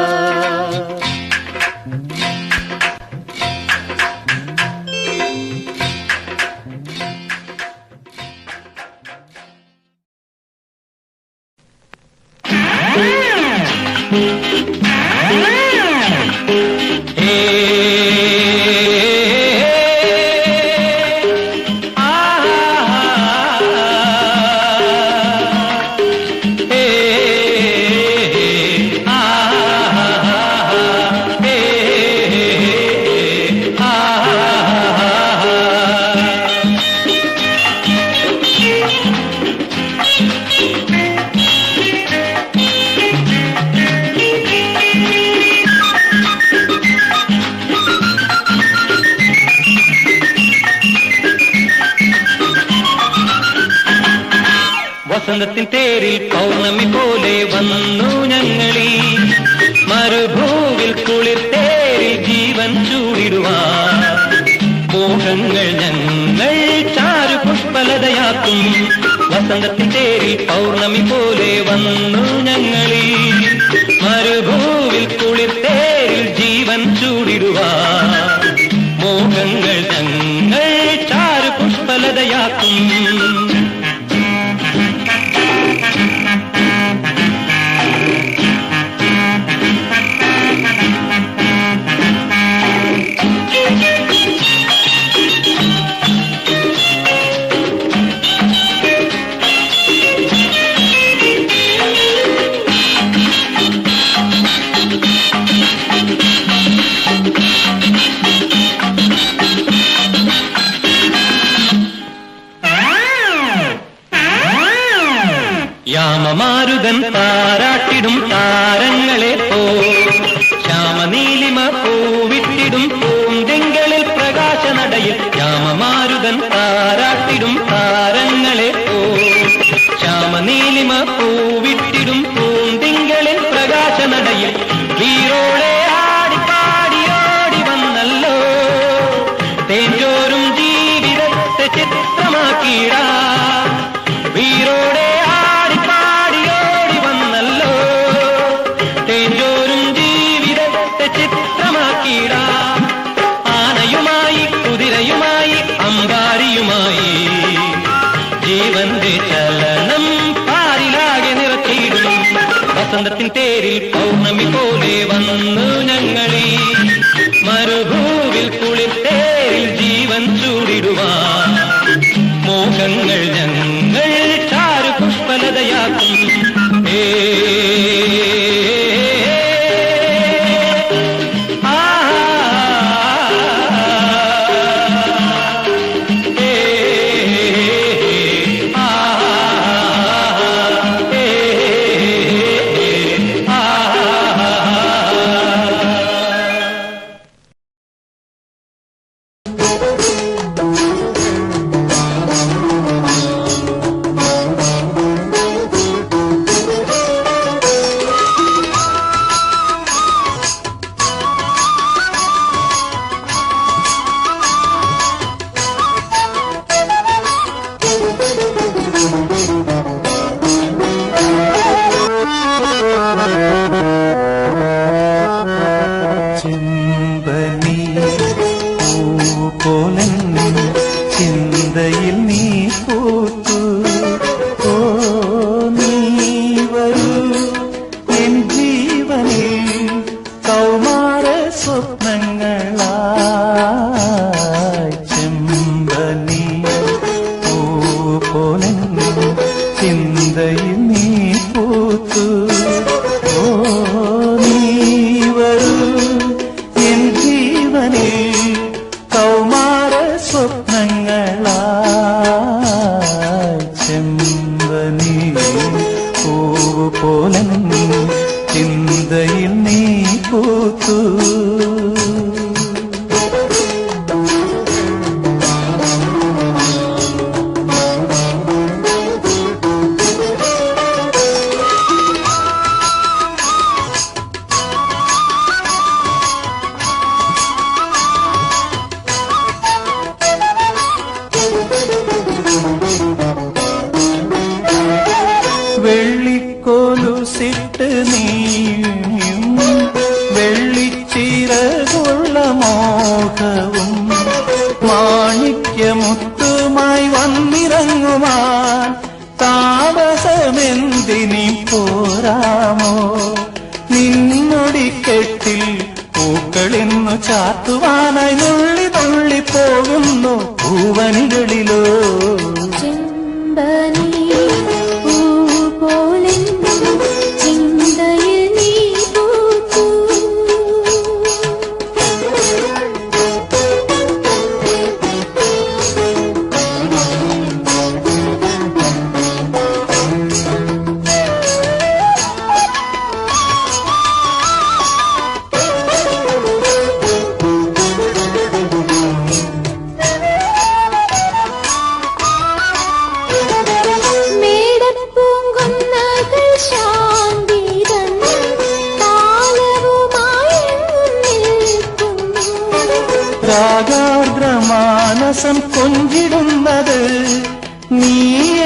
വസന്തത്തിൻ തേരിൽ പൗർണമി പോലെ വന്നു ഞങ്ങളീ, മരുഭൂവിൽ കുളിർ തേരിൽ ജീവൻ ചൂടിടുവാൻ. മോഹങ്ങൾ ഞങ്ങൾ ചാരു പുഷ്പലതയാക്കും. വസന്തത്തിൻ തേരിൽ പൗർണമി പോലെ വന്നു ഞങ്ങളീ, മരുഭൂവിൽ കുളിർ തേരിൽ ജീവൻ ചൂടിടുവാൻ. മോഹങ്ങൾ ഞങ്ങൾ ചാരു പുഷ്പലതയാക്കും. യാമമാരുതൻ താരാട്ടിടും താരങ്ങളെ പോ, ശ്യാമനീലിമ പൂവിട്ടിടും പൂന്തിങ്കളിൽ പ്രകാശനടയിൽ. യാമമാരുതൻ താരാട്ടിടും താരങ്ങളെ പോ, ശ്യാമനീലിമ പൂവിട്ടിടും പൂന്തിങ്കളിൽ പ്രകാശനടയിൽ. വീരോടെ ആടിപ്പാടിയോടി വന്നല്ലോ, തേഞ്ചോരും ജീവിതത്തെ ചിത്രമാക്കിയിടാ. വീരോടെ ആനയുമായി കുതിരയുമായി അമ്പാരിയുമായി ജീവന്റെ ചലനം പാരിലാകെ നിറച്ചിടും. വസന്തത്തിൻ തേരിൽ പൗർണമി പോലെ വന്നു ഞങ്ങളീ, മരുഭൂവിൽ കുളിർ തേരിൽ ജീവൻ ചൂടിടുവാൻ. മോഹങ്ങൾ ഞങ്ങൾ ചാരു പുഷ്പലതയാക്കും. ചിന്തയിൽ നീ പൂത്തു. ഓ നീ വരൂ എൻ ജീവനിൽ കൗമാര സ്വപ്നങ്ങളായി. ചെമ്പനീ പൂവ് പോലെ ചിന്തയിൽ നീ പൂത്തു. വെള്ളിക്കോലുസിട്ട് നീയും വെള്ളിച്ചിറകുള്ള മോഹവും മാണിക്യമുത്തുമായി വന്നിറങ്ങുവാൻ താമസമെന്തിനി പോരാമോ? നിന്നൊടിക്കെട്ടിൽ പൂക്കളിന്നു ചാത്തുവാനായി നുള്ളി നുള്ളി പോകുന്നു പൂവനികളിലോ. രാഗാർദ്രമാനസം കൊഞ്ചിടുന്നത് നീ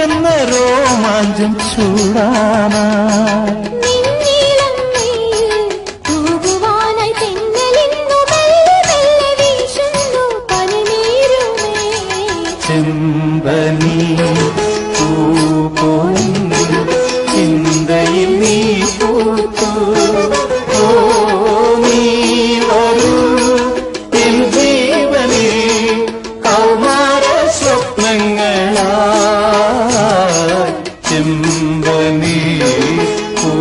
എന്ന രോമാഞ്ചം ചൂടാനായി. ചെമ്പനീ പൂ പോലെ ചിന്തയിൽ നീ പൂത്തു. ഓ നീ വരൂ എൻ ജീവനിൽ കൗമാര സ്വപ്നങ്ങളായി. ചെമ്പനീ പൂ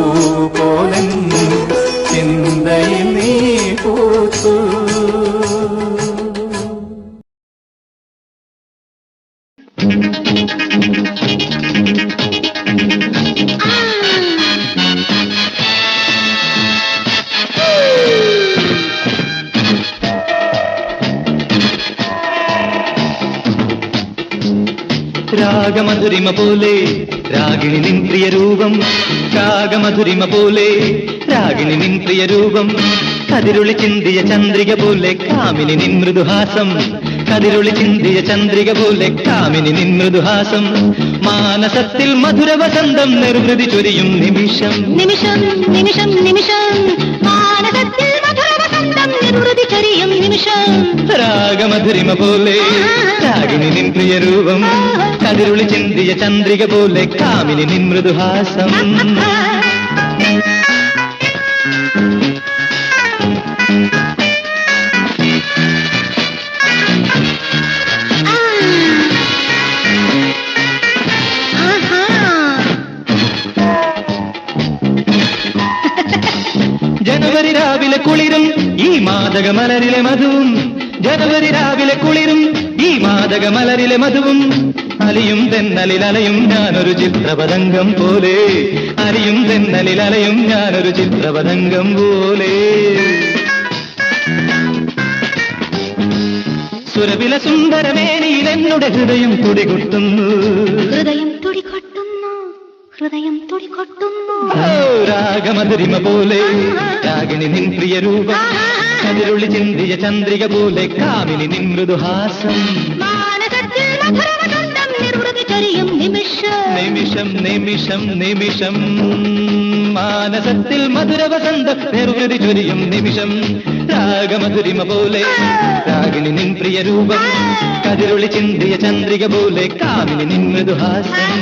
പോലെ ചിന്തയിൽ നീ പൂത്തു. രാഗമധുരിമ പോലെ രാഗിണി നിൻ പ്രിയ രൂപം. രാഗമധുരിമ പോലെ രാഗിണി നിൻ പ്രിയ രൂപം. കതിരുളി ചിന്തിയ ചന്ദ്രിക പോലെ കാമിനി നിൻ മൃദുഹാസം. കതിരുളി ചിന്തിയ ചന്ദ്രിക പോലെ കാമിനി നിൻ മൃദുഹാസം. മാനസത്തിൽ മധുര വസന്തം നിർവൃതി ചൊരിയും നിമിഷം. നിമിഷം നിമിഷം നിമിഷം മാനസത്തിൽ മധുര വസന്തം നിർവൃതി ചൊരിയും നിമിഷം. രാഗമധുരിമ പോലെ രാഗിണി നിൻ പ്രിയ രൂപം. കതിരുളി ചിന്തിയ ചന്ദ്രിക പോലെ കാമിനി നിൻ മൃദുഹാസം. ജനുവരി രാവിലെ കുളിരും ഈ മാദക മലരിലെ മധുവും. ജനുവരി രാവിലെ കുളിരും ഈ മാദക മലരിലെ മധുവും. അലിയും തെന്നലിൽ അലയും ഞാനൊരു ചിത്രപതംഗം പോലെ. അലിയും തെന്നലിൽ അലയും ഞാനൊരു ചിത്രപതംഗം പോലെ. സുരവില സുന്ദരമേനിയിൽ എന്നുടെ ഹൃദയം തുടികൊട്ടുന്നു. ഹൃദയം തുടികൊട്ടുന്നു. ഹൃദയം തുടികൊട്ടുന്നു. രാഗമധുരിമ പോലെ രാഗിണി നിൻ പ്രിയ രൂപം. കതിരുളി ചിന്തിയ ചന്ദ്രിക പോലെ കാമിനി നിൻ മൃദുഹാസം. നിമിഷം നിമിഷം നിമിഷം മാനസത്തിൽ മധുര വസന്തം നിർവൃതി ചൊരിയും നിമിഷം. രാഗമധുരിമ പോലെ രാഗിണി നിൻ പ്രിയ രൂപം. കതിരുളി ചിന്തിയ ചന്ദ്രിക പോലെ കാമിനി നിൻ മൃദുഹാസം.